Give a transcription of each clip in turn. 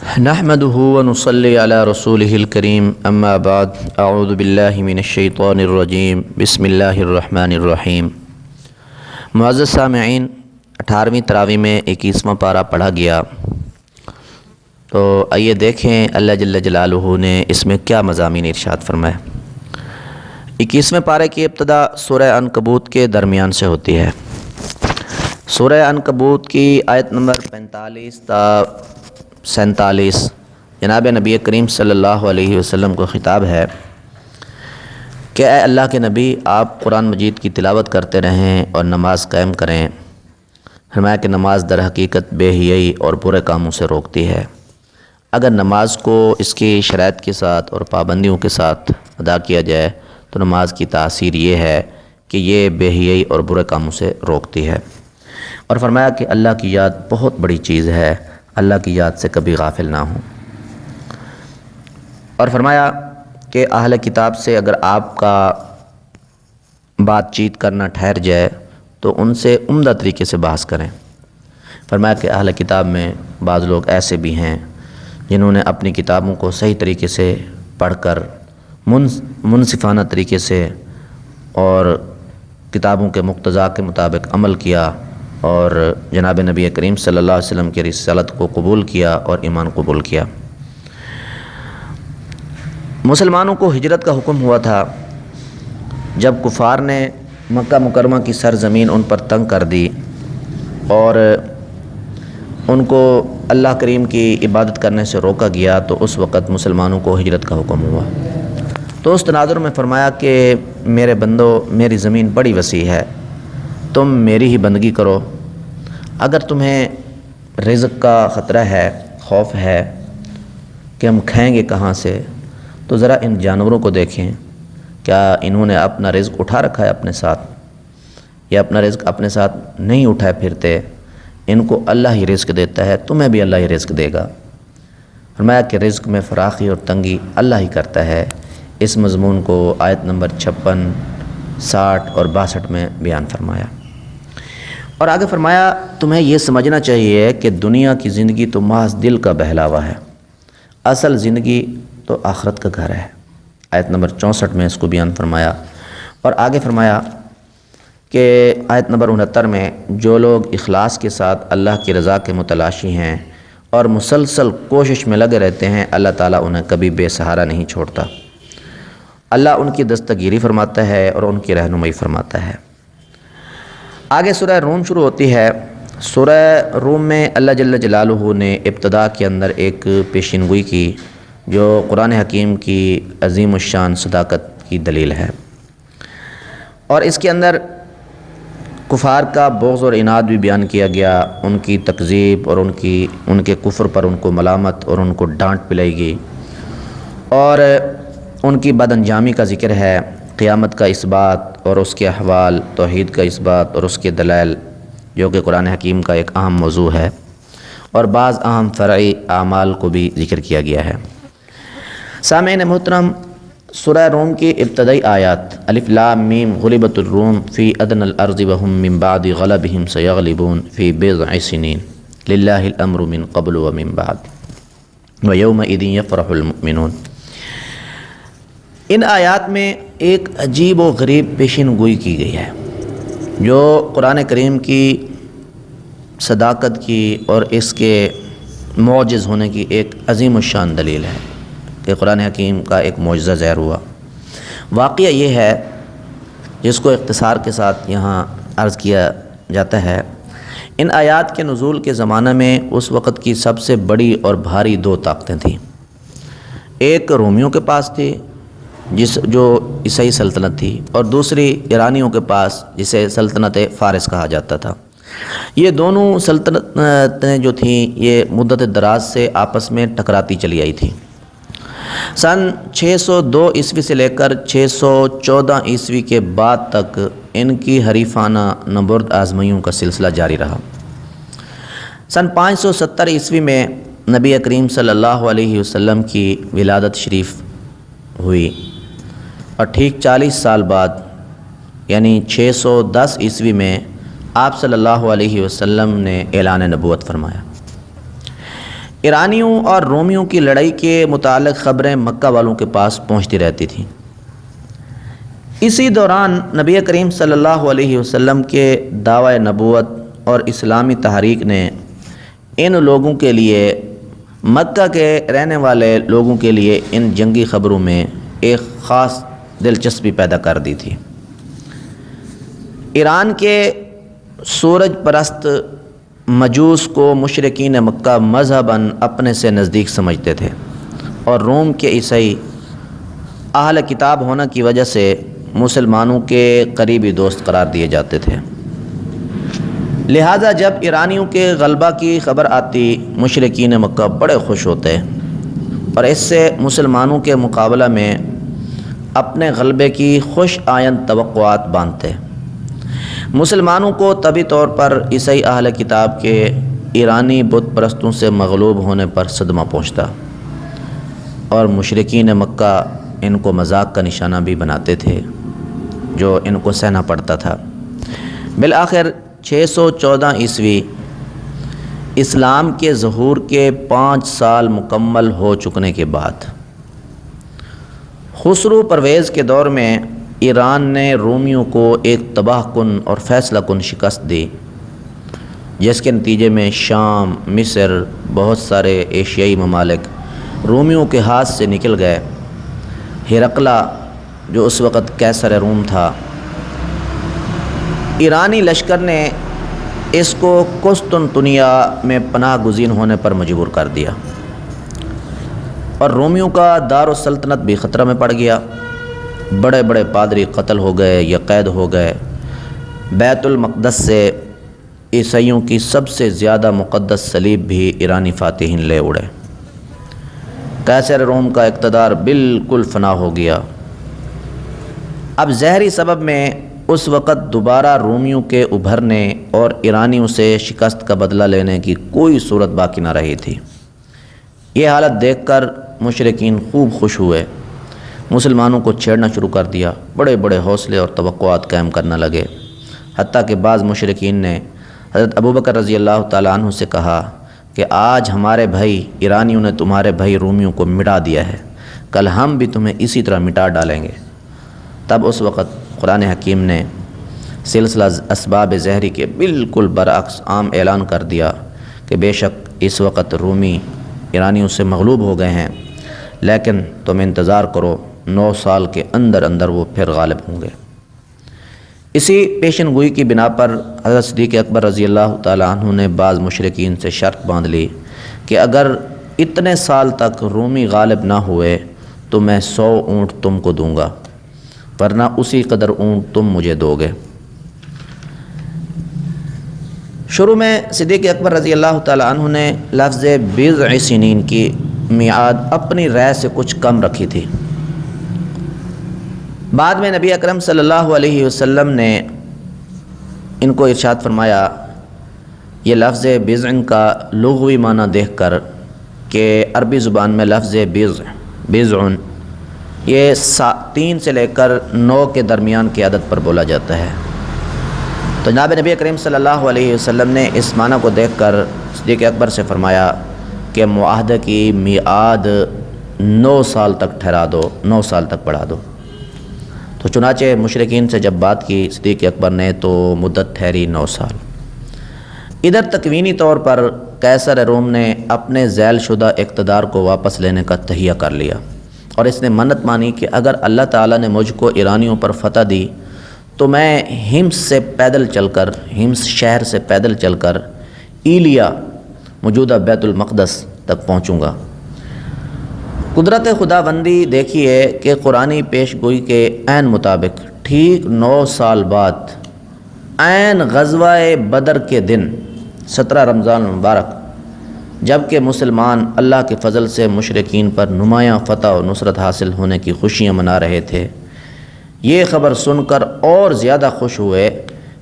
نحمده ونصلي على رسوله الكريم اما بعد اعوذ باللہ من الشیطان الرجیم بسم اللہ الرحمن الرحیم۔ معزز سامعین، 18ویں تراویح میں 21واں پارہ پڑھا گیا، تو آئیے دیکھیں اللہ جل جلالہ نے اس میں کیا مضامین ارشاد فرمایا۔ 21ویں پارے کی ابتدا سورہ عنکبوت کے درمیان سے ہوتی ہے۔ سورہ عنکبوت کی آیت نمبر 45 تا 47 جناب نبی کریم صلی اللہ علیہ وسلم کو خطاب ہے کہ اے اللہ کے نبی، آپ قرآن مجید کی تلاوت کرتے رہیں اور نماز قائم کریں۔ فرمایا کہ نماز در حقیقت بے حیائی اور برے کاموں سے روکتی ہے۔ اگر نماز کو اس کی شرائط کے ساتھ اور پابندیوں کے ساتھ ادا کیا جائے تو نماز کی تاثیر یہ ہے کہ یہ بے حیائی اور برے کاموں سے روکتی ہے۔ اور فرمایا کہ اللہ کی یاد بہت بڑی چیز ہے، اللہ کی یاد سے کبھی غافل نہ ہوں۔ اور فرمایا کہ اہل کتاب سے اگر آپ کا بات چیت کرنا ٹھہر جائے تو ان سے عمدہ طریقے سے بحث کریں۔ فرمایا کہ اہل کتاب میں بعض لوگ ایسے بھی ہیں جنہوں نے اپنی کتابوں کو صحیح طریقے سے پڑھ کر منصفانہ طریقے سے اور کتابوں کے مقتضا کے مطابق عمل کیا اور جناب نبی کریم صلی اللہ علیہ وسلم کی رسالت کو قبول کیا اور ایمان قبول کیا۔ مسلمانوں کو ہجرت کا حکم ہوا تھا جب کفار نے مکہ مکرمہ کی سرزمین ان پر تنگ کر دی اور ان کو اللہ کریم کی عبادت کرنے سے روکا گیا، تو اس وقت مسلمانوں کو ہجرت کا حکم ہوا۔ تو اس تناظر میں فرمایا کہ میرے بندو، میری زمین بڑی وسیع ہے، تم میری ہی بندگی کرو۔ اگر تمہیں رزق کا خطرہ ہے، خوف ہے کہ ہم کھائیں گے کہاں سے، تو ذرا ان جانوروں کو دیکھیں، کیا انہوں نے اپنا رزق اٹھا رکھا ہے اپنے ساتھ، یا اپنا رزق اپنے ساتھ نہیں اٹھائے پھرتے؟ ان کو اللہ ہی رزق دیتا ہے، تمہیں بھی اللہ ہی رزق دے گا۔ فرمایا کہ رزق میں فراخی اور تنگی اللہ ہی کرتا ہے۔ اس مضمون کو آیت نمبر 56، 60 اور 62 میں بیان فرمایا۔ اور آگے فرمایا تمہیں یہ سمجھنا چاہیے کہ دنیا کی زندگی تو محض دل کا بہلاوا ہے، اصل زندگی تو آخرت کا گھر ہے۔ آیت نمبر 64 میں اس کو بیان فرمایا۔ اور آگے فرمایا کہ آیت نمبر 69 میں جو لوگ اخلاص کے ساتھ اللہ کی رضا کے متلاشی ہیں اور مسلسل کوشش میں لگے رہتے ہیں، اللہ تعالیٰ انہیں کبھی بے سہارا نہیں چھوڑتا۔ اللہ ان کی دستگیری فرماتا ہے اور ان کی رہنمائی فرماتا ہے۔ آگے سورہ روم شروع ہوتی ہے۔ سورہ روم میں اللہ جل جلالہ نے ابتدا کے اندر ایک پیشین گوئی کی جو قرآن حکیم کی عظیم الشان صداقت کی دلیل ہے، اور اس کے اندر کفار کا بغض اور عناد بھی بیان کیا گیا، ان کی تکذیب اور ان کے کفر پر ان کو ملامت اور ان کو ڈانٹ پلائی گئی، اور ان کی بد انجامی کا ذکر ہے، قیامت کا اس بات اور اس کے احوال، توحید کا اس بات اور اس کے دلائل، جو کہ قرآن حکیم کا ایک اہم موضوع ہے، اور بعض اہم فرعی اعمال کو بھی ذکر کیا گیا ہے۔ سامعین محترم، سورہ روم کی ابتدائی آیات الف لام میم غلبت الروم فی ادنی الارض وهم من بعد غلبهم سیغلبون فی بضع سنین للہ الامر من قبل ومن بعد ویومئذ یفرح المؤمنون۔ ان آیات میں ایک عجیب و غریب پیشین گوئی کی گئی ہے جو قرآن کریم کی صداقت کی اور اس کے معجز ہونے کی ایک عظیم الشان دلیل ہے کہ قرآن حکیم کا ایک معجزہ ظاہر ہوا۔ واقعہ یہ ہے جس کو اختصار کے ساتھ یہاں عرض کیا جاتا ہے۔ ان آیات کے نزول کے زمانہ میں اس وقت کی سب سے بڑی اور بھاری دو طاقتیں تھیں۔ ایک رومیوں کے پاس تھی جو عیسائی سلطنت تھی، اور دوسری ایرانیوں کے پاس جسے سلطنت فارس کہا جاتا تھا۔ یہ دونوں سلطنتیں جو تھیں یہ مدت دراز سے آپس میں ٹکراتی چلی آئی تھیں۔ سن 602 عیسوی سے لے کر 614 عیسوی کے بعد تک ان کی حریفانہ نبرد آزمائیوں کا سلسلہ جاری رہا۔ سن 570 عیسوی میں نبی کریم صلی اللہ علیہ وسلم کی ولادت شریف ہوئی، اور ٹھیک 40 سال بعد یعنی 610 عیسوی میں آپ صلی اللہ علیہ وسلم نے اعلان نبوت فرمایا۔ ایرانیوں اور رومیوں کی لڑائی کے متعلق خبریں مکہ والوں کے پاس پہنچتی رہتی تھیں۔ اسی دوران نبی کریم صلی اللہ علیہ وسلم کے دعوی نبوت اور اسلامی تحریک نے ان لوگوں کے لیے، مکہ کے رہنے والے لوگوں کے لیے، ان جنگی خبروں میں ایک خاص دلچسپی پیدا کر دی تھی۔ ایران کے سورج پرست مجوس کو مشرکین مکہ مذہباً اپنے سے نزدیک سمجھتے تھے، اور روم کے عیسائی اہل کتاب ہونے کی وجہ سے مسلمانوں کے قریبی دوست قرار دیے جاتے تھے۔ لہٰذا جب ایرانیوں کے غلبہ کی خبر آتی، مشرکین مکہ بڑے خوش ہوتے اور اس سے مسلمانوں کے مقابلہ میں اپنے غلبے کی خوش آئند توقعات باندھتے۔ مسلمانوں کو طبی طور پر عیسائی اہل کتاب کے ایرانی بت پرستوں سے مغلوب ہونے پر صدمہ پہنچتا، اور مشرکین مکہ ان کو مذاق کا نشانہ بھی بناتے تھے، جو ان کو سہنا پڑتا تھا۔ بالآخر 614 عیسوی اسلام کے ظہور کے 5 سال مکمل ہو چکنے کے بعد خسرو پرویز کے دور میں ایران نے رومیوں کو ایک تباہ کن اور فیصلہ کن شکست دی، جس کے نتیجے میں شام، مصر، بہت سارے ایشیائی ممالک رومیوں کے ہاتھ سے نکل گئے۔ ہرقلہ جو اس وقت قیصر روم تھا، ایرانی لشکر نے اس کو قسطنطنیہ میں پناہ گزین ہونے پر مجبور کر دیا، اور رومیوں کا دارالسلطنت بھی خطرہ میں پڑ گیا۔ بڑے بڑے پادری قتل ہو گئے یا قید ہو گئے۔ بیت المقدس سے عیسائیوں کی سب سے زیادہ مقدس صلیب بھی ایرانی فاتحین لے اڑے۔ قیصر روم کا اقتدار بالکل فنا ہو گیا۔ اب ظاہری سبب میں اس وقت دوبارہ رومیوں کے ابھرنے اور ایرانیوں سے شکست کا بدلہ لینے کی کوئی صورت باقی نہ رہی تھی۔ یہ حالت دیکھ کر مشرکین خوب خوش ہوئے، مسلمانوں کو چھیڑنا شروع کر دیا، بڑے بڑے حوصلے اور توقعات قائم کرنے لگے، حتیٰ کہ بعض مشرکین نے حضرت ابوبکر رضی اللہ تعالیٰ عنہ سے کہا کہ آج ہمارے بھائی ایرانیوں نے تمہارے بھائی رومیوں کو مٹا دیا ہے، کل ہم بھی تمہیں اسی طرح مٹا ڈالیں گے۔ تب اس وقت قرآن حکیم نے سلسلہ اسباب ظہری کے بالکل برعکس عام اعلان کر دیا کہ بے شک اس وقت رومی ایرانیوں سے مغلوب ہو گئے ہیں، لیکن تم انتظار کرو، 9 سال کے اندر اندر وہ پھر غالب ہوں گے۔ اسی پیشن گوئی کی بنا پر حضرت صدیق اکبر رضی اللہ تعالیٰ عنہ نے بعض مشرکین سے شرط باندھ لی کہ اگر اتنے سال تک رومی غالب نہ ہوئے تو میں 100 اونٹ تم کو دوں گا، ورنہ اسی قدر اونٹ تم مجھے دو گے۔ شروع میں صدیق اکبر رضی اللہ تعالیٰ عنہ نے لفظ بضع سنین کی میعاد اپنی رائے سے کچھ کم رکھی تھی۔ بعد میں نبی اکرم صلی اللہ علیہ وسلم نے ان کو ارشاد فرمایا، یہ لفظ بضع کا لغوی معنی دیکھ کر کہ عربی زبان میں لفظ بضع یہ 3 سے لے کر 9 کے درمیان کی عدد پر بولا جاتا ہے، تو جناب نبی کریم صلی اللہ علیہ وسلم نے اس معنی کو دیکھ کر صدیق اکبر سے فرمایا کہ معاہدے کی میعاد 9 سال تک ٹھہرا دو، 9 سال تک بڑھا دو۔ تو چنانچہ مشرکین سے جب بات کی صدیق اکبر نے تو مدت ٹھہری 9 سال۔ ادھر تکوینی طور پر قیصر روم نے اپنے ذیل شدہ اقتدار کو واپس لینے کا تہیہ کر لیا، اور اس نے منت مانی کہ اگر اللہ تعالیٰ نے مجھ کو ایرانیوں پر فتح دی تو میں ہمس شہر سے پیدل چل کر ایلیا موجودہ بیت المقدس تک پہنچوں گا۔ قدرت خداوندی دیکھیے کہ قرآنی پیش گوئی کے عین مطابق ٹھیک 9 سال بعد عین غزوہ بدر کے دن 17 رمضان المبارک، جب کہ مسلمان اللہ کے فضل سے مشرکین پر نمایاں فتح و نصرت حاصل ہونے کی خوشیاں منا رہے تھے، یہ خبر سن کر اور زیادہ خوش ہوئے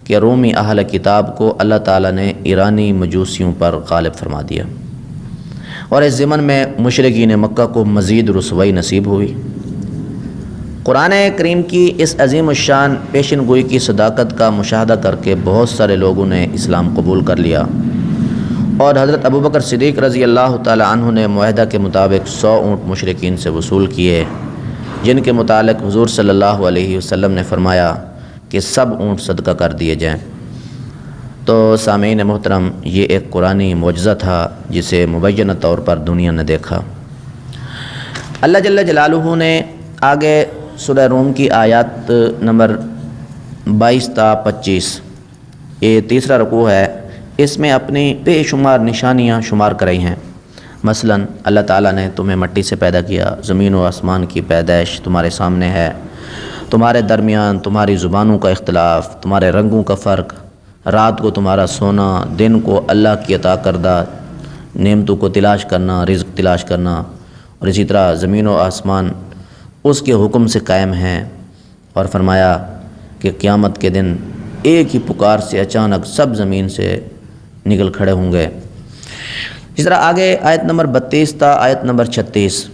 کہ رومی اہل کتاب کو اللہ تعالیٰ نے ایرانی مجوسیوں پر غالب فرما دیا، اور اس ضمن میں مشرکین مکہ کو مزید رسوائی نصیب ہوئی۔ قرآن کریم کی اس عظیم الشان پیشن گوئی کی صداقت کا مشاہدہ کر کے بہت سارے لوگوں نے اسلام قبول کر لیا، اور حضرت ابوبکر صدیق رضی اللہ تعالی عنہ نے معاہدہ کے مطابق 100 اونٹ مشرکین سے وصول کیے، جن کے متعلق حضور صلی اللہ علیہ وسلم نے فرمایا کہ سب اونٹ صدقہ کر دیے جائیں۔ تو سامعین محترم، یہ ایک قرآنی معجزہ تھا جسے مبینہ طور پر دنیا نے دیکھا۔ اللہ جل جلالہ نے آگے سورہ روم کی آیات نمبر 22 تا 25، یہ تیسرا رکوع ہے، اس میں اپنی بے شمار نشانیاں شمار کرائی ہیں۔ مثلا اللہ تعالیٰ نے تمہیں مٹی سے پیدا کیا، زمین و آسمان کی پیدائش تمہارے سامنے ہے، تمہارے درمیان تمہاری زبانوں کا اختلاف، تمہارے رنگوں کا فرق، رات کو تمہارا سونا، دن کو اللہ کی عطا کردہ نعمتوں کو تلاش کرنا، رزق تلاش کرنا، اور اسی طرح زمین و آسمان اس کے حکم سے قائم ہیں۔ اور فرمایا کہ قیامت کے دن ایک ہی پکار سے اچانک سب زمین سے نکل کھڑے ہوں گے۔ اس طرح آگے آیت نمبر 32 تا آیت نمبر 36،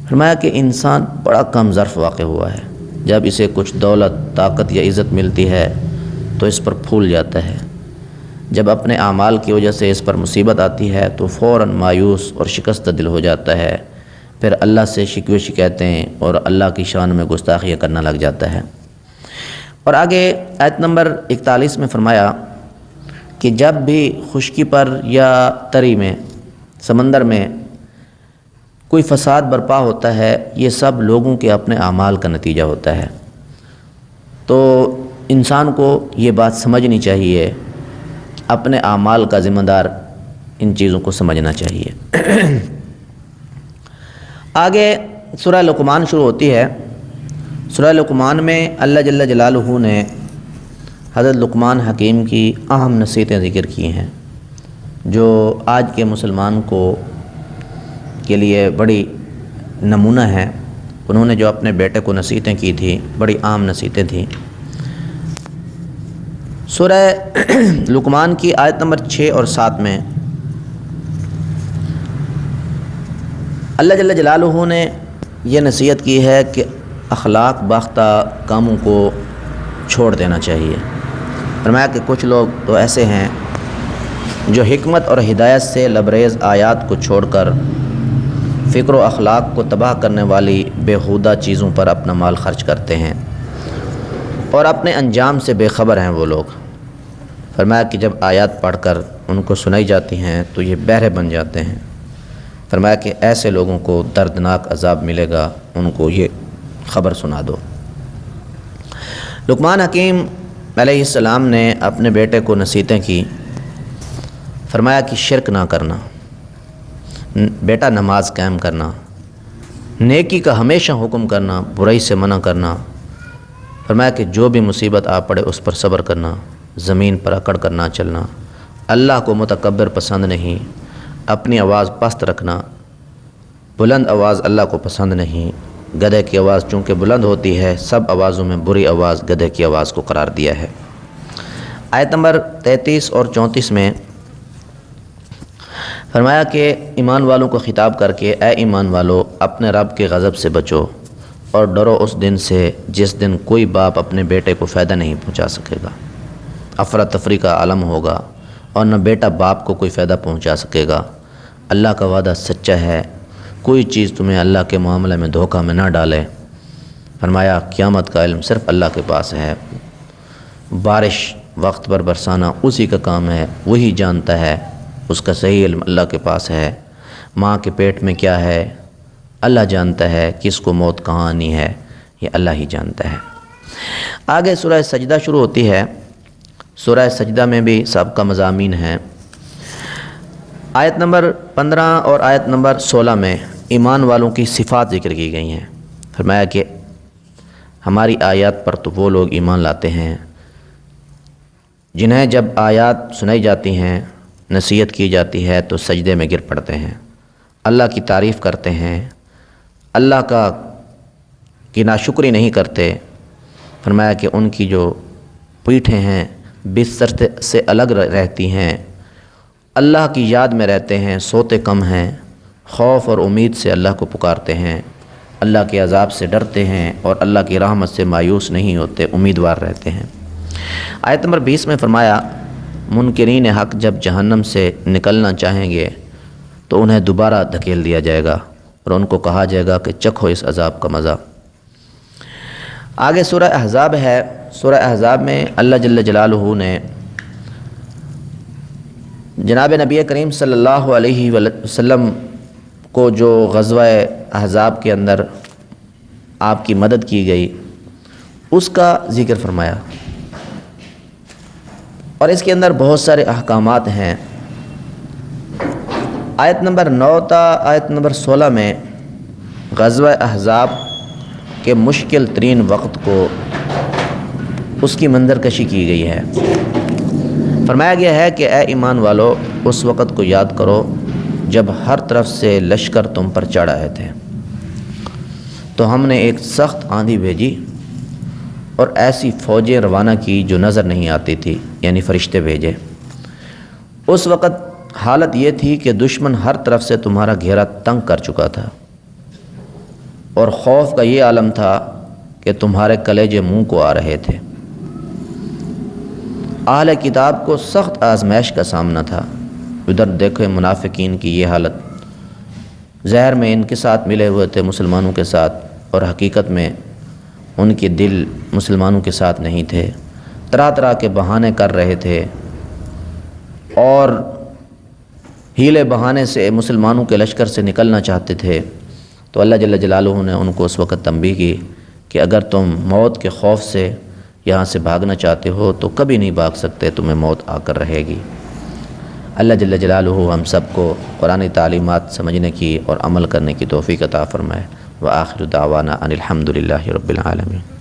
فرمایا کہ انسان بڑا کم ظرف واقع ہوا ہے، جب اسے کچھ دولت، طاقت یا عزت ملتی ہے تو اس پر پھول جاتا ہے، جب اپنے اعمال کی وجہ سے اس پر مصیبت آتی ہے تو فوراً مایوس اور شکستہ دل ہو جاتا ہے، پھر اللہ سے شکوے شکایتیں اور اللہ کی شان میں گستاخیاں کرنا لگ جاتا ہے۔ اور آگے آیت نمبر 41 میں فرمایا کہ جب بھی خشکی پر یا تری میں، سمندر میں کوئی فساد برپا ہوتا ہے، یہ سب لوگوں کے اپنے اعمال کا نتیجہ ہوتا ہے۔ تو انسان کو یہ بات سمجھنی چاہیے، اپنے اعمال کا ذمہ دار ان چیزوں کو سمجھنا چاہیے۔ آگے سورہ لقمان شروع ہوتی ہے۔ سورہ لقمان میں اللہ جل جلالہ نے حضرت لقمان حکیم کی اہم نصیحتیں ذکر کی ہیں، جو آج کے مسلمان کے لیے بڑی نمونہ ہیں۔ انہوں نے جو اپنے بیٹے کو نصیحتیں کی تھی، بڑی عام نصیحتیں تھیں۔ سورہ لقمان کی آیت نمبر 6 اور 7 میں اللہ جل جلالہ نے یہ نصیحت کی ہے کہ اخلاق باختہ کاموں کو چھوڑ دینا چاہیے۔ فرمایا کہ کچھ لوگ تو ایسے ہیں جو حکمت اور ہدایت سے لبریز آیات کو چھوڑ کر فکر و اخلاق کو تباہ کرنے والی بیہودہ چیزوں پر اپنا مال خرچ کرتے ہیں اور اپنے انجام سے بے خبر ہیں وہ لوگ۔ فرمایا کہ جب آیات پڑھ کر ان کو سنائی جاتی ہیں تو یہ بہرے بن جاتے ہیں۔ فرمایا کہ ایسے لوگوں کو دردناک عذاب ملے گا، ان کو یہ خبر سنا دو۔ لقمان حکیم علیہ السلام نے اپنے بیٹے کو نصیحتیں کی۔ فرمایا کہ شرک نہ کرنا، بیٹا نماز قائم کرنا، نیکی کا ہمیشہ حکم کرنا، برائی سے منع کرنا۔ فرمایا کہ جو بھی مصیبت آ پڑے اس پر صبر کرنا، زمین پر اکڑ کر نہ چلنا، اللہ کو متکبر پسند نہیں، اپنی آواز پست رکھنا، بلند آواز اللہ کو پسند نہیں، گدھے کی آواز چونکہ بلند ہوتی ہے، سب آوازوں میں بری آواز گدھے کی آواز کو قرار دیا ہے۔ آیت نمبر 33 اور 34 میں فرمایا کہ ایمان والوں کو خطاب کر کے، اے ایمان والو، اپنے رب کے غضب سے بچو اور ڈرو اس دن سے جس دن کوئی باپ اپنے بیٹے کو فائدہ نہیں پہنچا سکے گا، افراتفری کا عالم ہوگا، اور نہ بیٹا باپ کو کوئی فائدہ پہنچا سکے گا۔ اللہ کا وعدہ سچا ہے، کوئی چیز تمہیں اللہ کے معاملے میں دھوکہ میں نہ ڈالے۔ فرمایا قیامت کا علم صرف اللہ کے پاس ہے، بارش وقت پر برسانا اسی کا کام ہے، وہی جانتا ہے، اس کا صحیح علم اللہ کے پاس ہے۔ ماں کے پیٹ میں کیا ہے اللہ جانتا ہے، کس کو موت کہاں آنی ہے یہ اللہ ہی جانتا ہے۔ آگے سورہ سجدہ شروع ہوتی ہے۔ سورہ سجدہ میں بھی سابقہ مضامین ہیں۔ آیت نمبر 15 اور آیت نمبر 16 میں ایمان والوں کی صفات ذکر کی گئی ہیں۔ فرمایا کہ ہماری آیات پر تو وہ لوگ ایمان لاتے ہیں جنہیں جب آیات سنائی جاتی ہیں، نصیحت کی جاتی ہے تو سجدے میں گر پڑتے ہیں، اللہ کی تعریف کرتے ہیں، اللہ کی ناشکری نہیں کرتے۔ فرمایا کہ ان کی جو پیٹھیں ہیں بستر سے الگ رہتی ہیں، اللہ کی یاد میں رہتے ہیں، سوتے کم ہیں، خوف اور امید سے اللہ کو پکارتے ہیں، اللہ کے عذاب سے ڈرتے ہیں اور اللہ کی رحمت سے مایوس نہیں ہوتے، امیدوار رہتے ہیں۔ آیت نمبر 20 میں فرمایا منکرین حق جب جہنم سے نکلنا چاہیں گے تو انہیں دوبارہ دھکیل دیا جائے گا اور ان کو کہا جائے گا کہ چکھو اس عذاب کا مزہ۔ آگے سورہ احزاب ہے۔ سورہ احزاب میں اللہ جل جلالہ نے جناب نبی کریم صلی اللہ علیہ وسلم کو جو غزوہ احزاب کے اندر آپ کی مدد کی گئی اس کا ذکر فرمایا، اور اس کے اندر بہت سارے احکامات ہیں۔ آیت نمبر 9 تا آیت نمبر 16 میں غزوہ احزاب کے مشکل ترین وقت کو اس کی منظر کشی کی گئی ہے۔ فرمایا گیا ہے کہ اے ایمان والو، اس وقت کو یاد کرو جب ہر طرف سے لشکر تم پر چڑھ آئے تھے، تو ہم نے ایک سخت آندھی بھیجی اور ایسی فوجیں روانہ کی جو نظر نہیں آتی تھی، یعنی فرشتے بھیجے۔ اس وقت حالت یہ تھی کہ دشمن ہر طرف سے تمہارا گھیرا تنگ کر چکا تھا، اور خوف کا یہ عالم تھا کہ تمہارے کلیجے منہ کو آ رہے تھے۔ اہل کتاب کو سخت آزمائش کا سامنا تھا۔ ادھر دیکھیں منافقین کی یہ حالت، ظاہر میں ان کے ساتھ ملے ہوئے تھے مسلمانوں کے ساتھ، اور حقیقت میں ان کے دل مسلمانوں کے ساتھ نہیں تھے، طرح طرح کے بہانے کر رہے تھے اور ہیلے بہانے سے مسلمانوں کے لشکر سے نکلنا چاہتے تھے۔ تو اللہ جل جلالہ نے ان کو اس وقت تنبیہ کی کہ اگر تم موت کے خوف سے یہاں سے بھاگنا چاہتے ہو تو کبھی نہیں بھاگ سکتے، تمہیں موت آ کر رہے گی۔ اللہ جل جلالہ ہم سب کو قرآن تعلیمات سمجھنے کی اور عمل کرنے کی توفیق عطا فرمائے۔ وآخر دعوانا ان الحمد للہ رب العالمین۔